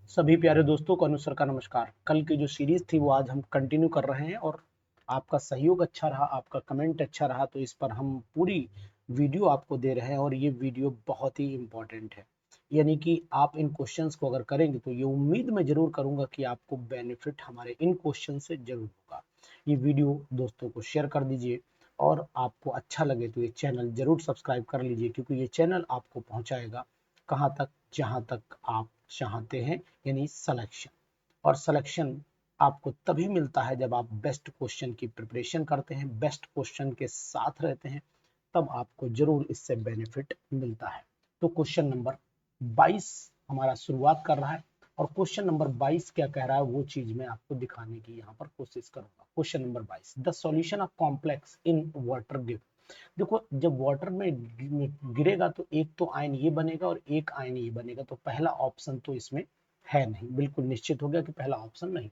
सभी प्यारे दोस्तों को अनुसर का नमस्कार। कल की जो सीरीज थी वो आज हम कंटिन्यू कर रहे हैं और आपका सहयोग अच्छा रहा, आपका कमेंट अच्छा रहा, तो इस पर हम पूरी वीडियो आपको दे रहे हैं और ये वीडियो बहुत ही इम्पोर्टेंट है। यानी कि आप इन क्वेश्चंस को अगर करेंगे तो ये उम्मीद मैं जरूर करूंगा कि आपको बेनिफिट हमारे इन क्वेश्चन से जरूर होगा। ये वीडियो दोस्तों को शेयर कर दीजिए और आपको अच्छा लगे तो ये चैनल जरूर सब्सक्राइब कर लीजिए, क्योंकि ये चैनल आपको पहुंचाएगा कहाँ तक, जहाँ तक आप चाहते हैं, यानी सिलेक्शन। और सिलेक्शन आपको तभी मिलता है जब आप बेस्ट क्वेश्चन की प्रिपरेशन करते हैं, बेस्ट क्वेश्चन के साथ रहते हैं, तब आपको जरूर इससे बेनिफिट मिलता है। तो क्वेश्चन नंबर 22 हमारा शुरुआत कर रहा है और क्वेश्चन नंबर 22 क्या कह रहा है वो चीज मैं आपको दिखाने की यहाँ पर कोशिश करूंगा। Question number 22, the solution of complex in water give. देखो, जब वाटर में गिरेगा तो एक तो आयन ये बनेगा और एक आयन ये बनेगा, तो पहला ऑप्शन तो इसमें है नहीं, बिल्कुल निश्चित हो गया कि पहला ऑप्शन नहीं।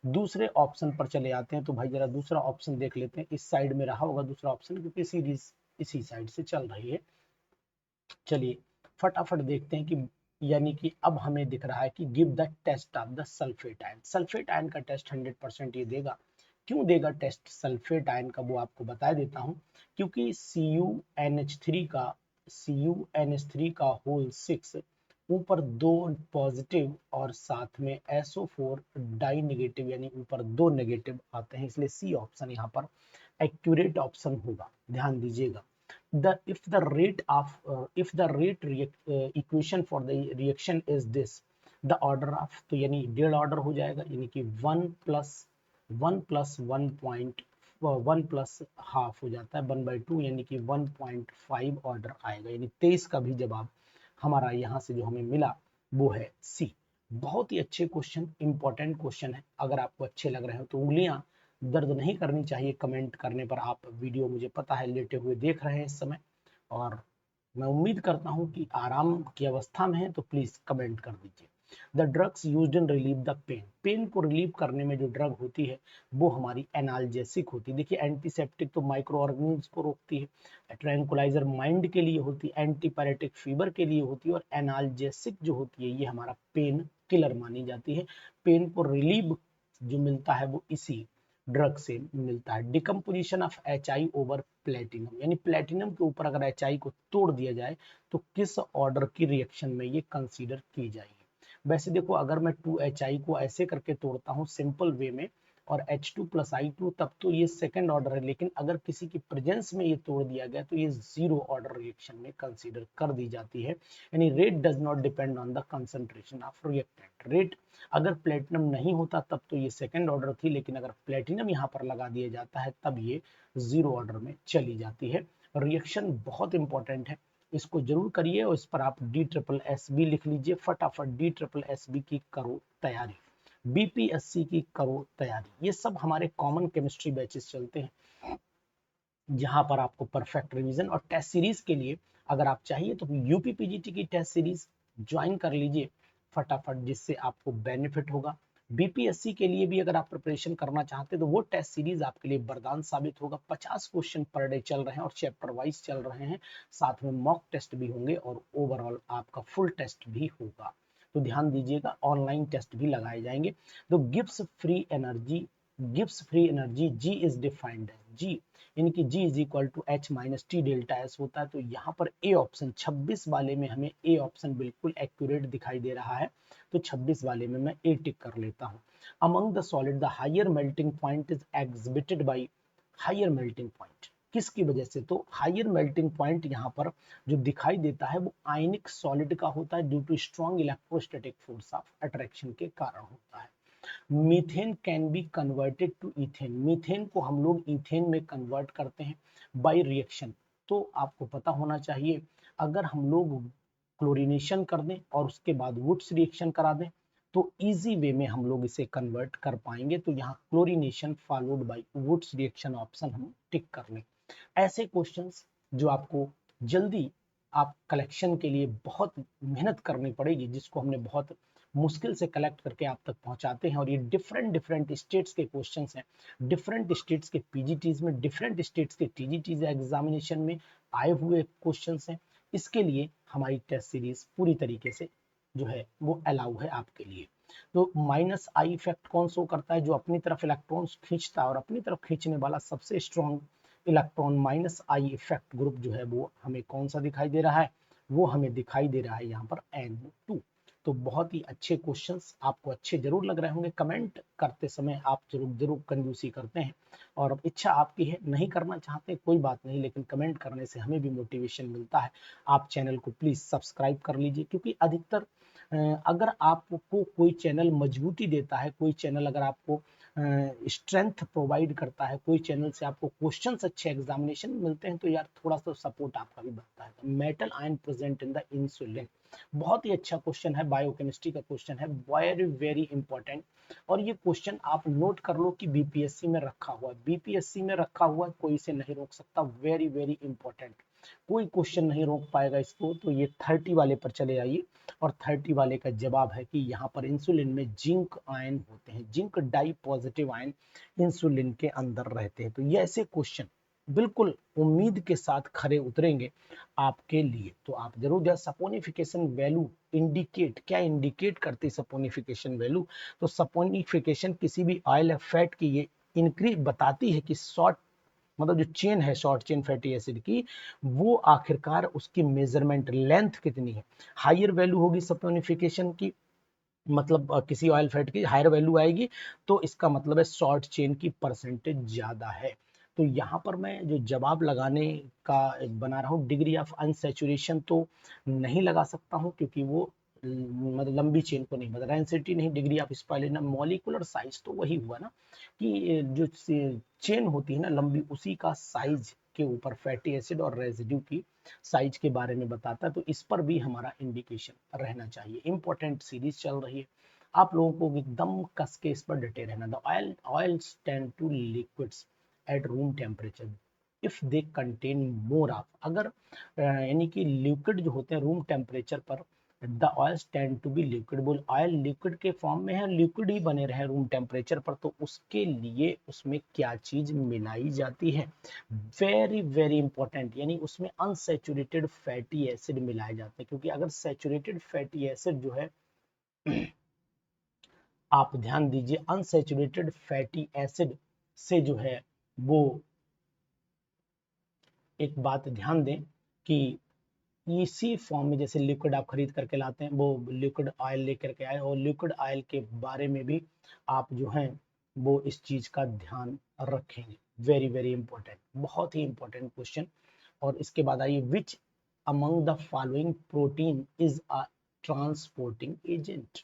दूसरे ऑप्शन पर चले आते हैं, तो भाई जरा दूसरा ऑप्शन देख लेते हैं। इस साइड में रहा होगा दूसरा ऑप्शन, क्योंकि सीरीज इसी साइड से चल रही है। चलिए फटाफट देखते हैं कि, यानी कि अब हमें दिख रहा है कि give the test of the sulphate ion. Sulphate ion का टेस्ट 100% ये देगा। क्यों देगा टेस्ट सल्फेट आयन का, वो आपको बता देता हूं। क्योंकि CuNH3 का होल 6 ऊपर 2 पॉजिटिव और साथ में SO4 डाई नेगेटिव, यानी ऊपर 2 नेगेटिव आते हैं, इसलिए सी ऑप्शन यहाँ पर एक्यूरेट ऑप्शन होगा। ध्यान दीजिएगा। If the rate equation for the reaction is this, the order of, तो यानी डेढ़ ऑर्डर हो जाएगा, यानी कि 1 प्लस हाफ हो जाता है 1/2, यानी कि 1.5 ऑर्डर आएगा, यानी 23 का भी जवाब हमारा यहाँ से जो हमें मिला वो है सी। बहुत ही अच्छे क्वेश्चन, इंपॉर्टेंट क्वेश्चन है। अगर आपको अच्छे लग रहे हो तो उंगलियां दर्द नहीं करनी चाहिए कमेंट करने पर। आप वीडियो मुझे पता है लेटे हुए देख रहे हैं इस समय, और मैं उम्मीद करता हूं कि आराम की अवस्था में है, तो प्लीज कमेंट कर दीजिए। The drugs used in relieve the pain. Pain को रिलीव करने में जो ड्रग होती है वो हमारी एनाल्जेसिक होती है। देखिए, एंटीसेप्टिक तो माइक्रो ऑर्गेनिज्म को रोकती है, ट्रैंकुलाइजर माइंड के लिए होती है, एंटीपायरेटिक फीवर के लिए होती है, और एनाल्जेसिक जो होती है ये हमारा पेन किलर मानी जाती है। पेन को रिलीव जो मिलता है वो इसी ड्रग से मिलता है। Decomposition of HI over platinum, यानी प्लेटिनम के ऊपर अगर HI को तोड़ दिया जाए तो किस ऑर्डर की रिएक्शन में ये कंसीडर की जाएगी। वैसे देखो, अगर मैं 2HI को ऐसे करके तोड़ता हूँ सिंपल वे में और H2+I2, तब तो ये सेकंड ऑर्डर है, लेकिन अगर किसी की प्रेजेंस में ये तोड़ दिया गया तो ये जीरो ऑर्डर रिएक्शन में कंसीडर कर दी जाती है। यानी rate does not depend on the concentration of reactant. Rate अगर प्लेटिनम नहीं होता तब तो ये सेकंड ऑर्डर थी, लेकिन अगर प्लेटिनम यहाँ पर लगा दिया जाता है तब ये जीरो ऑर्डर में चली जाती है। रिएक्शन बहुत इंपॉर्टेंट है, इसको जरूर करिए और इस पर आप DSSB लिख लीजिए फटाफट। DSSB की करो तैयारी, BPSC की करो तैयारी। ये सब हमारे कॉमन केमिस्ट्री बैचेस चलते हैं, जहां पर आपको परफेक्ट रिवीजन और टेस्ट सीरीज के लिए अगर आप चाहिए तो UPPGT की टेस्ट सीरीज ज्वाइन कर लीजिए फटाफट, जिससे आपको बेनिफिट होगा। BPSC के लिए भी अगर आप प्रिपरेशन करना चाहते हैं तो वो टेस्ट सीरीज आपके लिए वरदान साबित होगा। 50 क्वेश्चन पर डे चल रहे हैं और चैप्टर वाइज चल रहे हैं, साथ में मॉक टेस्ट भी होंगे और ओवरऑल आपका फुल टेस्ट भी होगा। तो ध्यान दीजिएगा, ऑनलाइन टेस्ट भी लगाए जाएंगे। तो Gibbs free energy G is defined है। जी यानी कि G is equal to H minus T delta S होता है। तो यहाँ पर ए ऑप्शन 26 वाले में हमें ए ऑप्शन बिल्कुल एक्यूरेट दिखाई दे रहा है, तो 26 वाले में मैं ए टिक कर लेता हूँ। Among the solid the higher melting point is exhibited by. Higher melting point किसकी वजह से, तो हायर मेल्टिंग पॉइंट यहाँ पर जो दिखाई देता है वो आयनिक सॉलिड का होता है, due to strong electrostatic force of attraction के कारण होता है। Methane can be converted to ethane. Methane को हम लोग इथेन में कन्वर्ट करते हैं बाय रिएक्शन। तो आपको पता होना चाहिए, अगर हम लोग क्लोरीनेशन कर दें और उसके बाद वुड्स रिएक्शन करा दें तो इजी वे में हम लोग इसे कन्वर्ट कर पाएंगे। तो यहाँ chlorination followed by Wurtz reaction option हम टिक कर लें। ऐसे क्वेश्चंस जो आपको जल्दी आप कलेक्शन के लिए बहुत मेहनत करनी पड़ेगी, जिसको हमने बहुत मुश्किल से कलेक्ट करके आप तक पहुंचाते हैं, और ये डिफरेंट डिफरेंट स्टेट्स के क्वेश्चंस हैं, डिफरेंट स्टेट्स के पीजीटीज में, डिफरेंट स्टेट्स के टीजीटीज एग्जामिनेशन में आए हुए क्वेश्चंस हैं। इसके लिए हमारी टेस्ट सीरीज पूरी तरीके से जो है वो अलाउ है आपके लिए। तो माइनस आई इफेक्ट कौन शो करता है, जो अपनी तरफ इलेक्ट्रॉन्स खींचता है, और अपनी तरफ खींचने वाला सबसे strong electron minus I effect group जो है वो हमें कौन सा दिखाई दे रहा है, वो हमें दिखाई दे रहा है यहाँ पर N2। तो बहुत ही अच्छे क्वेश्चंस आपको अच्छे जरूर लग रहे होंगे। कमेंट करते समय आप जरूर जरूर कंजूसी करते हैं, और अब इच्छा आपकी है, नहीं करना चाहते कोई बात नहीं, लेकिन कमेंट करने से हमें भी मोटिवेशन मिलता है। आप चैनल को प्लीज सब्सक्राइब कर लीजिए, क्योंकि अधिकतर अगर आपको कोई चैनल मजबूती देता है, कोई चैनल अगर आपको स्ट्रेंथ प्रोवाइड करता है, कोई चैनल से आपको क्वेश्चंस अच्छे एग्जामिनेशन मिलते हैं, तो यार थोड़ा सा सपोर्ट आपका भी बनता है। Metal ion present in the insulin, बहुत ही अच्छा क्वेश्चन है, बायोकेमिस्ट्री का क्वेश्चन है, वेरी वेरी इंपॉर्टेंट। और ये क्वेश्चन आप नोट कर लो कि बीपीएससी में रखा हुआ है, बीपीएससी में रखा हुआ है, कोई इसे नहीं रोक सकता। वेरी वेरी इंपॉर्टेंट, कोई क्वेश्चन नहीं रोक पाएगा इसको। तो ये 30 वाले पर चले आइए, और 30 वाले का जवाब है कि यहाँ पर इंसुलिन में जिंक आयन होते हैं, zinc di positive ion insulin के अंदर रहते हैं। तो ये ऐसे क्वेश्चन बिल्कुल उम्मीद के साथ खरे उतरेंगे आपके लिए। तो आप जरूर जो सपोनिफिकेशन वैल्यू इंडिकेट, क्या इंडिकेट करती है सपोनिफिकेशन वैल्यू, तो सपोनिफिकेशन किसी भी ऑयल या फैट की ये इंक्रीज बताती है कि शॉर्ट मतलब जो चेन है शॉर्ट चेन फैटी एसिड की, वो आखिरकार उसकी मेजरमेंट लेंथ कितनी है। हायर वैल्यू होगी सपोनिफिकेशन की, मतलब किसी ऑयल फैट की हायर वैल्यू आएगी, तो इसका मतलब है शॉर्ट चेन की परसेंटेज ज्यादा है। तो यहाँ पर मैं जो जवाब लगाने का बना रहा हूँ, डिग्री ऑफ अनसेचुरेशन तो नहीं लगा सकता हूँ, क्योंकि वो मतलब लंबी चेन को नहीं बता, डेंसिटी नहीं, degree of spirulina, molecular size तो वही हुआ ना कि जो चेन होती है ना लंबी, उसी का साइज के ऊपर फैटी एसिड और रेजिड्यू की साइज के बारे में बताता है। तो इस पर भी हमारा इंडिकेशन रहना चाहिए। इंपॉर्टेंट सीरीज चल रही है, आप लोगों को एकदम कस के इस पर डटे रहना। The oils tend to liquids at room temperature if they contain more of, अगर यानी कि लिक्विड जो होते हैं रूम टेम्परेचर पर, the oils tend to be liquid, बोल ऑयल लिक्विड के फॉर्म में है, लिक्विड ही बने रहे रूम टेम्परेचर पर, तो उसके लिए उसमें क्या चीज मिलाई जाती है। वेरी वेरी इंपॉर्टेंट, यानी उसमें अनसैचुरेटेड फैटी एसिड मिलाए जाते हैं, क्योंकि अगर सैचुरेटेड फैटी एसिड जो है आप ध्यान दीजिए, अनसैचुरेटेड फैटी एसिड से जो है वो एक बात ध्यान दें कि इसी फॉर्म में जैसे लिक्विड आप खरीद करके लाते हैं, वो लिक्विड ऑयल लेकर के आए, और लिक्विड ऑयल के बारे में भी आप जो हैं वो इस चीज का ध्यान रखेंगे। वेरी वेरी इंपॉर्टेंट, बहुत ही इंपॉर्टेंट क्वेश्चन। और इसके बाद आइए, which among the following protein is a transporting agent.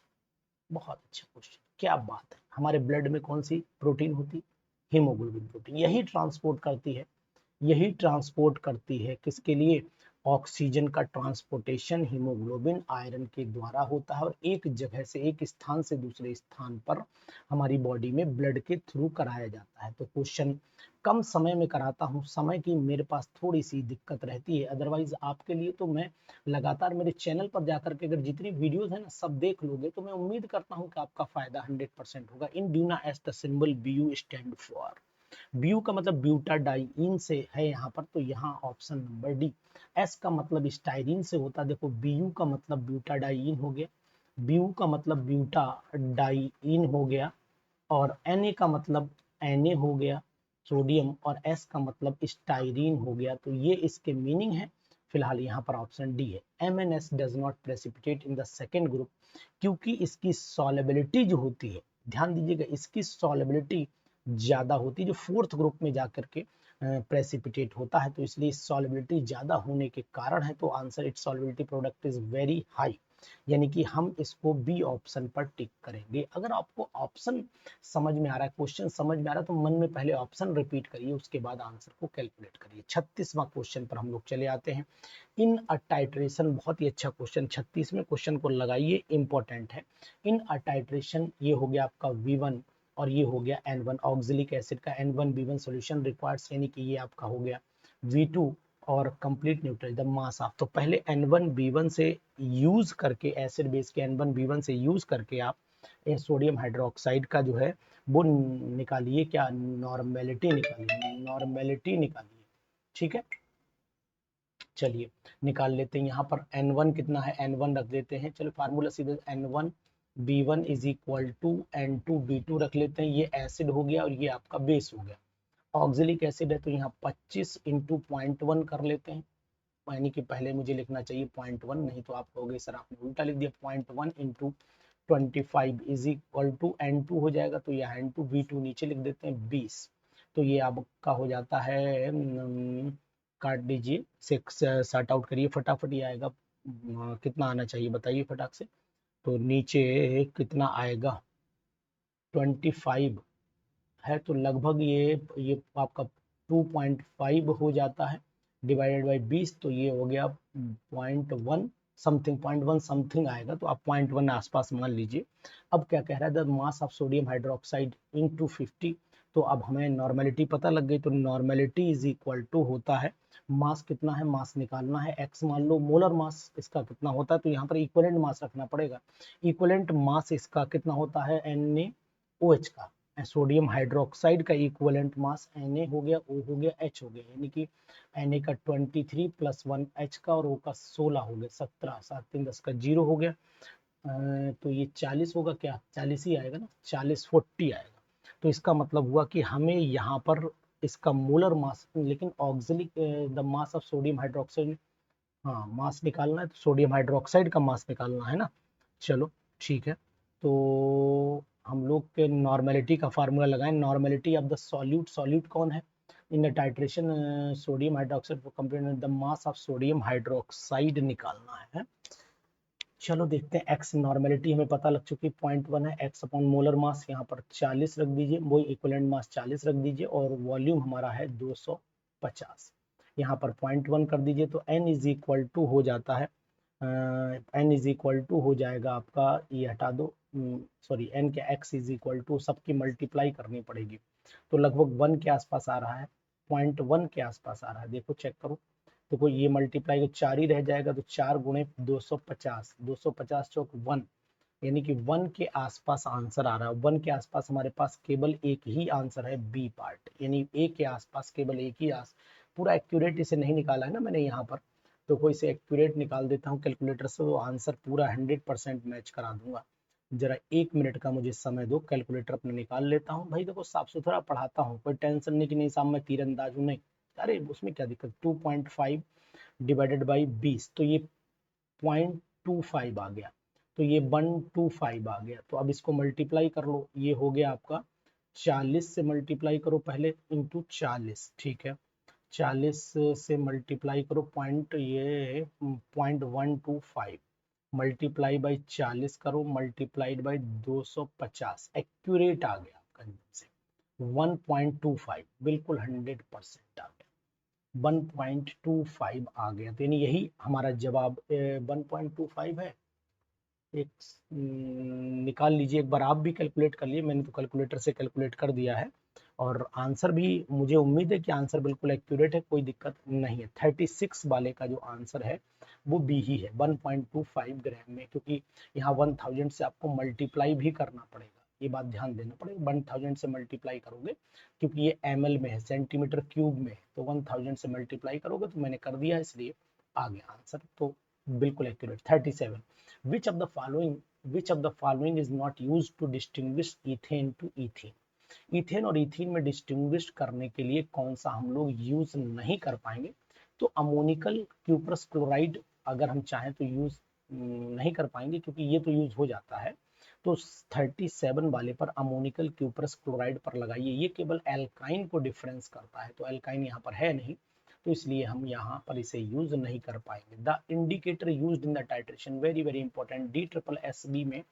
बहुत अच्छा क्वेश्चन, क्या बात है। हमारे ब्लड में कौन सी प्रोटीन होती, हीमोग्लोबिन प्रोटीन, यही ट्रांसपोर्ट करती है, यही ट्रांसपोर्ट करती है किसके लिए, ऑक्सीजन का ट्रांसपोर्टेशन हीमोग्लोबिन आयरन के द्वारा होता है, और एक जगह से एक स्थान से दूसरे स्थान पर हमारी बॉडी में ब्लड के थ्रू कराया जाता है। तो क्वेश्चन कम समय में कराता हूँ, समय की मेरे पास थोड़ी सी दिक्कत रहती है, अदरवाइज आपके लिए तो मैं लगातार मेरे चैनल पर जाकर के अगर जितनी वीडियोस है ना सब देख लोगे, तो मैं उम्मीद करता हूँ कि आपका फायदा 100% होगा। In Dumas the symbol BU stand for, BU का मतलब ब्यूटाडाइइन से है यहाँ पर, तो यहाँ ऑप्शन नंबर डी। S का मतलब स्टाइरिन से होता है, देखो BU का मतलब ब्यूटाडाइइन हो गया, BU का मतलब ब्यूटाडाइइन हो गया, और Na का मतलब Na हो गया सोडियम, और S का मतलब स्टाइरिन हो गया। तो ये इसके मीनिंग है। फिलहाल यहाँ पर ऑप्शन डी है, MnS does not precipitate in the second group, क्योंकि इसकी सॉलेबिलिटी जो होती है, ध्यान दीजिएगा, इसकी सॉलेबिलिटी ज्यादा होती है, जो फोर्थ ग्रुप में जाकर के प्रेसिपिटेट होता है, तो इसलिए सॉलिबिलिटी ज्यादा होने के कारण है। तो answer it's solubility product is very high, यानी कि हम इसको बी ऑप्शन पर टिक करेंगे। अगर आपको ऑप्शन समझ में आ रहा है, क्वेश्चन समझ में आ रहा है, तो मन में पहले ऑप्शन रिपीट करिए, उसके बाद आंसर को कैलकुलेट करिए। 36वां क्वेश्चन पर हम लोग चले आते हैं। इन अ टाइट्रेशन, बहुत ही अच्छा क्वेश्चन, 36वें क्वेश्चन को लगाइए, इंपॉर्टेंट है। इन अ टाइट्रेशन, ये हो गया आपका V1 और ये हो गया N1, ऑक्सिलिक एसिड का N1B1 सॉल्यूशन रिक्वायर्स, यानी कि ये आपका हो गया V2 और complete neutral the mass of. तो पहले N1B1 से यूज करके, एसिड बेस के N1B1 से यूज करके आप सोडियम हाइड्रोक्साइड का जो है वो निकालिए, क्या नॉर्मेलिटी निकालिए, नॉर्मेलिटी निकालिए, ठीक है। चलिए निकाल लेते हैं, यहाँ पर N1 कितना है, N1 रख देते हैं, चलो फार्मूला सीधे N1 B1 is equal to N2B2 रख लेते हैं, ये एसिड हो गया और ये आपका बेस हो गया। ऑक्जेलिक एसिड है तो यहाँ 25 इंटू 0.1 कर लेते हैं, यानी कि पहले मुझे लिखना चाहिए 0.1, नहीं तो आप कहोगे सर आपने उल्टा लिख दिया। 0.1 into 25 is equal to N2 हो जाएगा, तो यहाँ N2B2 नीचे लिख देते हैं 20। तो ये आपका हो जाता है, काट दीजिए, सॉर्ट आउट करिए फटाफट, ये आएगा कितना आना चाहिए बताइए फटाक से। तो नीचे कितना आएगा, 25 है, तो लगभग ये आपका 2.5 हो जाता है डिवाइडेड बाई 20, तो ये हो गया 0.1 समथिंग, 0.1 समथिंग आएगा, तो आप 0.1 आसपास मान लीजिए। अब क्या कह रहा है, the mass of sodium hydroxide into 50, तो अब हमें नॉर्मेलिटी पता लग गई, तो नॉर्मेलिटी इज इक्वल टू होता है, मास कितना है, मास निकालना है, x मान लो, मोलर मास इसका कितना होता है, तो यहाँ पर इक्विवेलेंट मास रखना पड़ेगा। इक्विवेलेंट मास इसका कितना होता है, NaOH का, सोडियम हाइड्रोक्साइड का इक्विवेलेंट मास Na हो गया, O हो गया, H हो गया, यानी कि Na का 23 प्लस 1 H का और O का 16 हो गया, 17, 7 3 10 का 0 हो गया। तो ये 40 होगा क्या, 40 ही आएगा ना, 40 आएगा। तो इसका मतलब हुआ कि हमें यहाँ पर इसका मोलर मास, लेकिन oxalic the mass of sodium hydroxide, हाँ मास निकालना है, तो सोडियम हाइड्रोक्साइड का मास निकालना है ना। चलो ठीक है, तो हम लोग के नॉर्मेलिटी का फार्मूला लगाएं, normality of the solute, solute कौन है in the titration sodium hydroxide for compare the mass of sodium hydroxide निकालना है। चलो देखते हैं, एक्स नॉर्मेलिटी हमें पता लग चुकी, 0.1 है, एक्स अपॉन मोलर मास यहाँ पर 40 रख दीजिए, वही इक्विवेलेंट मास 40 रख दीजिए, और वॉल्यूम हमारा है 250, यहाँ पर 0.1 कर दीजिए, तो n इज इक्वल टू हो जाता है, n इज इक्वल टू हो जाएगा आपका, ये हटा दो, सॉरी n के x इज इक्वल टू, सबकी मल्टीप्लाई करनी पड़ेगी, तो लगभग 1 के आसपास आ रहा है, 0.1 के आसपास आ रहा है, देखो चेक करो, देखो ये मल्टीप्लाई, 4 ही रह जाएगा, तो 4 गुणे 250, 250 चौक 1, यानी कि 1 के आसपास आंसर आ रहा है। 1 के आसपास हमारे पास केवल एक ही आंसर है, बी पार्ट, यानी ए के आसपास केवल एक ही पूरा एक्यूरेट इसे नहीं निकाला है ना मैंने यहाँ पर, तो कोई इसे एक्यूरेट निकाल देता हूँ कैलकुलेटर से, वो आंसर पूरा 100% मैच करा दूंगा। जरा 1 मिनट का मुझे समय दो, कैलकुलेटर अपने निकाल लेता हूँ। भाई देखो साफ सुथरा पढ़ाता हूँ, कोई टेंशन नहीं कि नहीं साहब मैं तीरंदाज हूँ, नहीं, अरे उसमें क्या दिक्कत, 2.5 डिवाइडेड बाई 20, तो ये 0.25 आ गया, तो ये 125 आ गया, तो अब इसको मल्टीप्लाई कर लो, ये हो गया आपका 40 से मल्टीप्लाई करो पहले, इंटू 40, ठीक है, 40 से मल्टीप्लाई करो, पॉइंट ये 0.125 मल्टीप्लाई बाई 40 करो, मल्टीप्लाइड बाई 250, एक्यूरेट आ गया आपका से 1.25, बिल्कुल 100% आ गया, 1.25 आ गया, तो यानी यही हमारा जवाब 1.25 है। एक निकाल लीजिए, एक बार आप भी कैलकुलेट कर लिए, मैंने तो कैलकुलेटर से कैलकुलेट कर दिया है, और आंसर भी मुझे उम्मीद है कि आंसर बिल्कुल एक्यूरेट है, कोई दिक्कत नहीं है। 36 वाले का जो आंसर है वो बी ही है, 1.25 ग्राम में, क्योंकि यहाँ 1000 से आपको मल्टीप्लाई भी करना पड़ेगा, ये बात ध्यान देना पड़ेगा, 1000 से मल्टीप्लाई करोगे, क्योंकि ये ml में है, सेंटीमीटर क्यूब में, तो 1000 से मल्टीप्लाई करोगे, तो मैंने कर दिया इसलिए आ गया आंसर, तो बिल्कुल accurate. 37, which of the following is not used to distinguish ethane to ethene, ethane और इथीन में डिस्टिंग्विश करने के लिए कौन सा हम लोग यूज नहीं कर पाएंगे, तो अमोनिकल क्यूप्रस क्लोराइड अगर हम चाहें तो यूज नहीं कर पाएंगे, क्योंकि ये तो यूज हो जाता है, तो 37 वाले पर अमोनिकल क्यूप्रस क्लोराइड पर लगाइए, ये केवल एल्काइन को डिफरेंस करता है, तो एल्काइन यहाँ पर है नहीं, तो इसलिए हम यहाँ पर इसे यूज नहीं कर पाएंगे। The indicator used in the titration, very very important, DSSB में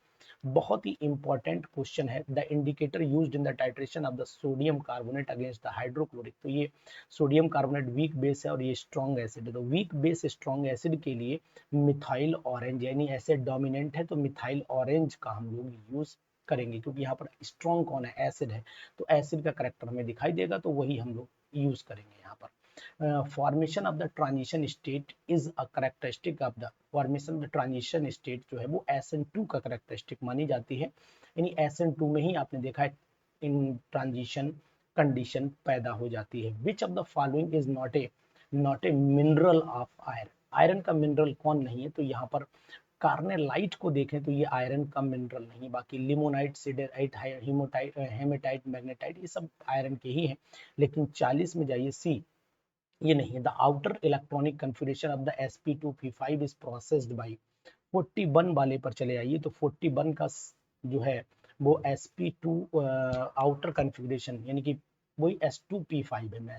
बहुत ही इंपॉर्टेंट क्वेश्चन है, the indicator used in the titration of the sodium carbonate against the hydrochloric, तो ये सोडियम कार्बोनेट वीक बेस है और ये स्ट्रॉन्ग एसिड है, तो वीक बेस स्ट्रॉन्ग एसिड के लिए मिथाइल ऑरेंज, यानी एसिड डोमिनेंट है तो मिथाइल ऑरेंज का हम लोग यूज करेंगे, क्योंकि यहाँ पर स्ट्रॉन्ग कौन है, एसिड है, तो एसिड का करेक्टर हमें दिखाई देगा, तो वही हम लोग यूज करेंगे यहाँ पर। Formation of the transition state is a characteristic of the, formation the transition state जो है वो SN2 का करेक्टरिस्टिक मानी जाती है, यानी SN2 में ही आपने देखा है इन ट्रांजिशन कंडीशन पैदा हो जाती है। Which of the following is not a mineral of iron, iron का मिनरल कौन नहीं है, तो यहाँ पर कार्नेलाइट को देखें तो ये आयरन का मिनरल नहीं, बाकी लिमोनाइट, सिडेराइट, हीमोटाइट, हेमेटाइट, मैग्नेटाइट ये सब आयरन के ही हैं। लेकिन 40 में जाइए, सी ये नहीं है। The outer electronic configuration of the sp2p5 is processed bye 41 वाले पर चले आइए, तो 41 का जो है वो sp2 आउटर कन्फिगरेशन यानी कि वही S2P5 है, मैं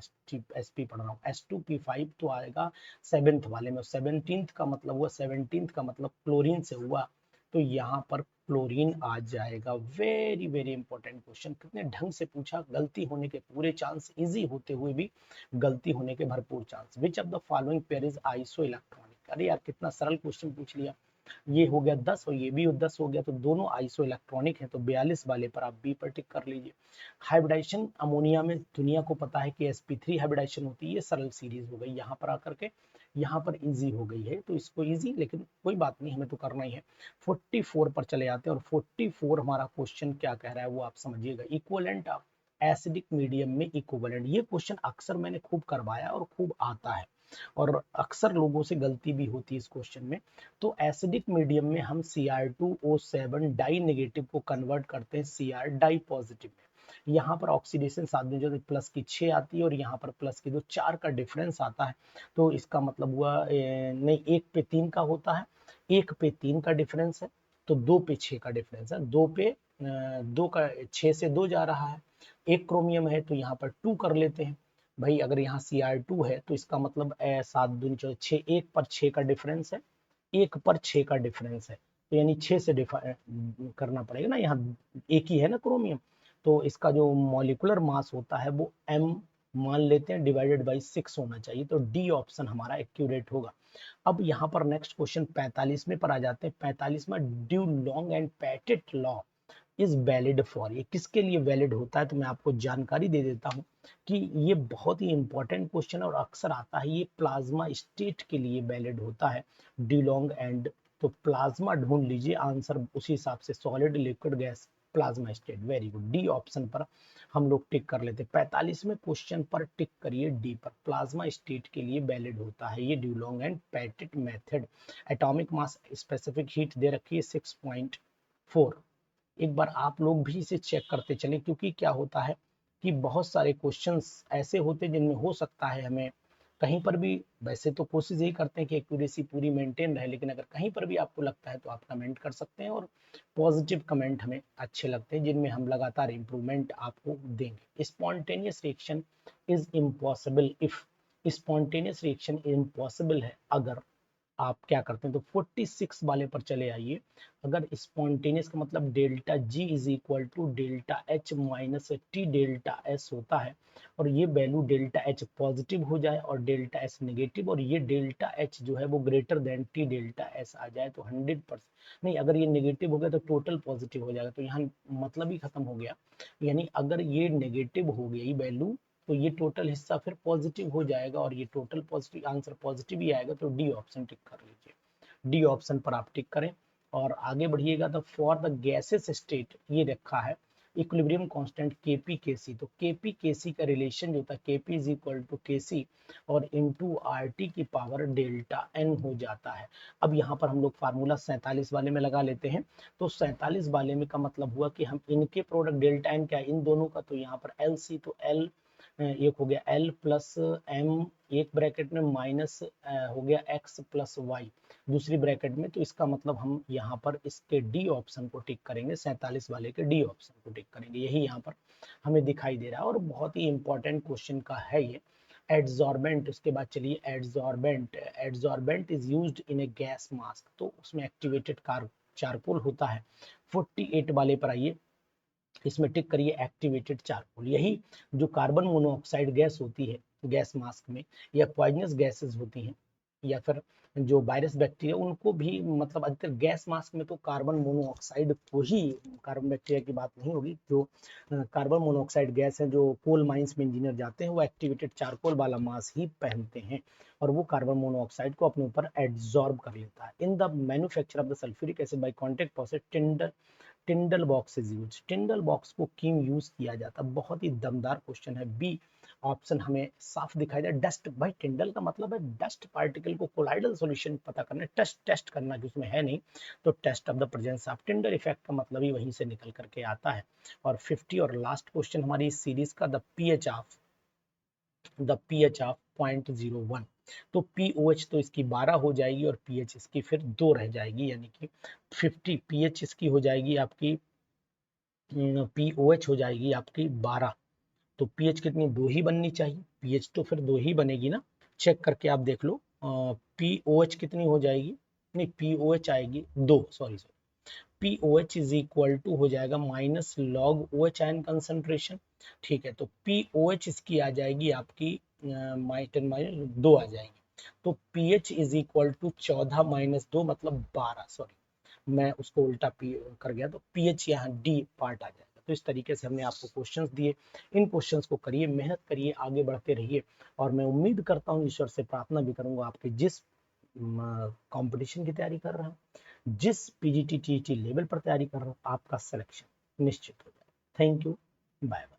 SP पढ़ रहा हूँ, S2P5 तो आएगा 7th वाले में, 17th का मतलब हुआ, 17th का मतलब क्लोरीन से हुआ, तो यहाँ पर क्लोरीन आ जाएगा। वेरी वेरी इंपॉर्टेंट क्वेश्चन, कितने ढंग से पूछा, गलती होने के पूरे चांस, इजी होते हुए भी गलती होने के भरपूर chance. Which of the following pair is iso electronic, अरे यार कितना सरल क्वेश्चन पूछ लिया। ये हो गया 10 और ये भी 10 हो गया, तो दोनों आइसो इलेक्ट्रॉनिक है, तो 42 वाले पर आप बी पर टिक कर लीजिए। हाइब्रिडाइजेशन अमोनिया में दुनिया को पता है कि sp3 हाइब्रिडाइजेशन होती है, ये सरल सीरीज हो गई यहाँ पर आकर के, यहाँ पर इजी हो गई है, तो इसको इजी, लेकिन कोई बात नहीं, हमें तो करना ही है। 44 पर चले जाते हैं, और 44 हमारा क्वेश्चन क्या कह रहा है वो आप समझिएगा। इक्विवेलेंट ऑफ एसिडिक मीडियम में इक्विवेलेंट, ये क्वेश्चन अक्सर मैंने खूब करवाया और खूब आता है, और अक्सर लोगों से गलती भी होती है इस क्वेश्चन में। तो एसिडिक मीडियम में हम Cr2O7 डाई नेगेटिव को कन्वर्ट करते हैं Cr डाई पॉजिटिव में। यहाँ पर ऑक्सीडेशन साथ में जो प्लस की 6 आती है, और यहाँ पर प्लस की 4 का डिफरेंस आता है, तो इसका मतलब हुआ नहीं, 1 पे 3 का होता है, 1 पे 3 का डिफरेंस है, तो 2 पे 6 का डिफरेंस है, 2 पे 2 का 6 से 2 जा रहा है, एक क्रोमियम है तो यहाँ पर 2 कर लेते हैं भाई। अगर यहाँ Cr2 है तो इसका मतलब 7 दूनी 6, 1 पर 6 का डिफरेंस है, 1 पर 6 का डिफरेंस है, तो यानी 6 से करना पड़ेगा ना, यहाँ एक ही है ना क्रोमियम, तो इसका जो मॉलिकुलर मास होता है वो m मान लेते हैं, डिवाइडेड बाई 6 होना चाहिए, तो डी ऑप्शन हमारा एक्यूरेट होगा। अब यहाँ पर नेक्स्ट क्वेश्चन 45वें पर आ जाते हैं। 45 में Dulong and Petit law is valid for, ये किसके लिए वैलिड होता है, तो मैं आपको जानकारी दे देता हूँ कि ये बहुत ही इंपॉर्टेंट क्वेश्चन और अक्सर आता है, ये प्लाज्मा स्टेट के लिए वैलिड होता है डिलोंग एंड, तो प्लाज्मा ढूंढ लीजिए आंसर उसी हिसाब से, solid, liquid, gas, plasma state. Very good, D option पर हम लोग टिक कर लेते। 45वें क्वेश्चन पर टिक करिए डी पर, प्लाज्मा स्टेट के लिए वैलिड होता है ये Dulong and Petit method. Atomic mass specific heat दे रखी है 6.4, एक बार आप लोग भी इसे चेक करते चलें, क्योंकि क्या होता है कि बहुत सारे क्वेश्चंस ऐसे होते हैं जिनमें हो सकता है हमें कहीं पर भी, वैसे तो कोशिश यही करते हैं कि एक्यूरेसी पूरी मेंटेन रहे, लेकिन अगर कहीं पर भी आपको लगता है तो आप कमेंट कर सकते हैं, और पॉजिटिव कमेंट हमें अच्छे लगते हैं जिनमें हम लगातार इम्प्रूवमेंट आपको देंगे। Spontaneous reaction is impossible if, spontaneous reaction impossible है अगर आप क्या करते हैं, तो 46 वाले पर चले आइए। अगर स्पॉन्टेनियस का मतलब delta G is equal to delta H minus T delta S होता है, और ये वैल्यू डेल्टा एच पॉजिटिव हो जाए और डेल्टा एस नेगेटिव, और ये डेल्टा एच जो है वो greater than T delta S आ जाए, तो 100%, नहीं अगर ये नेगेटिव हो गया तो टोटल पॉजिटिव हो जाएगा, तो यहाँ मतलब ही खत्म हो गया। यानी अगर ये नेगेटिव हो गई वैल्यू तो ये टोटल हिस्सा फिर पॉजिटिव हो जाएगा, और ये टोटल पॉजिटिव आंसर पॉजिटिव ही आएगा, तो डी ऑप्शन टिक कर लीजिए। डी ऑप्शन पर आप टिक करें और आगे बढ़िएगा। तो फॉर द गैसेस स्टेट ये रखा है इक्विलिब्रियम कांस्टेंट Kp Kc, तो Kp Kc का रिलेशन जो था Kp is equal to Kc और इनटू RT की पावर डेल्टा n हो जाता है। अब यहाँ पर हम लोग फार्मूला 47 वाले में लगा लेते हैं, तो 47 वाले में का मतलब हुआ कि हम इनके प्रोडक्ट डेल्टा n क्या है इन दोनों का, तो यहाँ पर LC, तो L एक हो गया L प्लस M, एक ब्रैकेट में माइनस हो गया X प्लस Y दूसरी ब्रैकेट में, तो इसका मतलब हम यहाँ पर इसके डी ऑप्शन को टिक करेंगे, 47 वाले के डी ऑप्शन को टिक करेंगे, यही यहाँ पर हमें दिखाई दे रहा है, और बहुत ही इंपॉर्टेंट क्वेश्चन का है ये। एड्सॉर्बेंट, उसके बाद चलिए adsorbent, adsorbent is used in A gas mask, तो उसमें एक्टिवेटेड चारकोल होता है। 48 वाले पर आइए, इसमें टिक करिए एक्टिवेटेड चारकोल। यही जो कार्बन मोनोऑक्साइड गैस होती है गैस मास्क में, या पॉइजनस गैसेस होती हैं, या फिर जो वायरस बैक्टीरिया, उनको भी मतलब अधिकतर गैस मास्क में तो कार्बन मोनोऑक्साइड को ही, कार्बन बैक्टीरिया की बात नहीं होगी, जो कार्बन मोनोऑक्साइड गैस है जो कोल माइंस में इंजीनियर जाते हैं वो एक्टिवेटेड चारकोल वाला मास्क ही पहनते हैं, और वो कार्बन मोनोऑक्साइड को अपने ऊपर एब्जॉर्ब कर लेता है। In the manufacture of the sulphuric acid by contact process टिंडल box is use, टिंडल box को क्यों यूज किया जाता है, बहुत ही दमदार क्वेश्चन है। बी ऑप्शन हमें साफ दिखाई दे डस्ट। भाई टिंडल का मतलब है डस्ट पार्टिकल को कोलाइडल सॉल्यूशन पता करना, टेस्ट करना कि उसमें है नहीं, तो test of the presence of Tyndall effect का मतलब ही वहीं से निकल करके आता है। और 50 और लास्ट क्वेश्चन हमारी इस सीरीज का, द पीएच ऑफ 0.01। तो पीओएच तो इसकी 12 हो जाएगी और पीएच इसकी फिर 2 रह जाएगी, यानी कि 50 पीएच इसकी हो जाएगी आपकी, पीओएच हो जाएगी आपकी 12। तो पीएच कितनी, 2 ही बननी चाहिए, पीएच तो फिर 2 ही बनेगी ना, चेक करके आप देख लो। पीओएच कितनी हो जाएगी, नहीं पीओएच आएगी 2, sorry pOH is equal to हो जाएगा minus log OH ion concentration. ठीक है, तो पीओएच इसकी आ जाएगी आपकी 2 आ जाएगी। तो pH is equal to 14 minus 2 मतलब 12, सॉरी मैं उसको उल्टा पी कर गया, तो पीएच यहाँ डी पार्ट आ जाएगा। तो इस तरीके से हमने आपको क्वेश्चंस दिए, इन क्वेश्चंस को करिए, मेहनत करिए, आगे बढ़ते रहिए। और मैं उम्मीद करता हूँ, ईश्वर से प्रार्थना भी करूंगा, आपके जिस कंपटीशन की तैयारी कर रहे हैं, जिस पीजीटी टीईटी लेवल पर तैयारी कर रहे हो, आपका सिलेक्शन निश्चित हो जाए। Thank you, bye bye.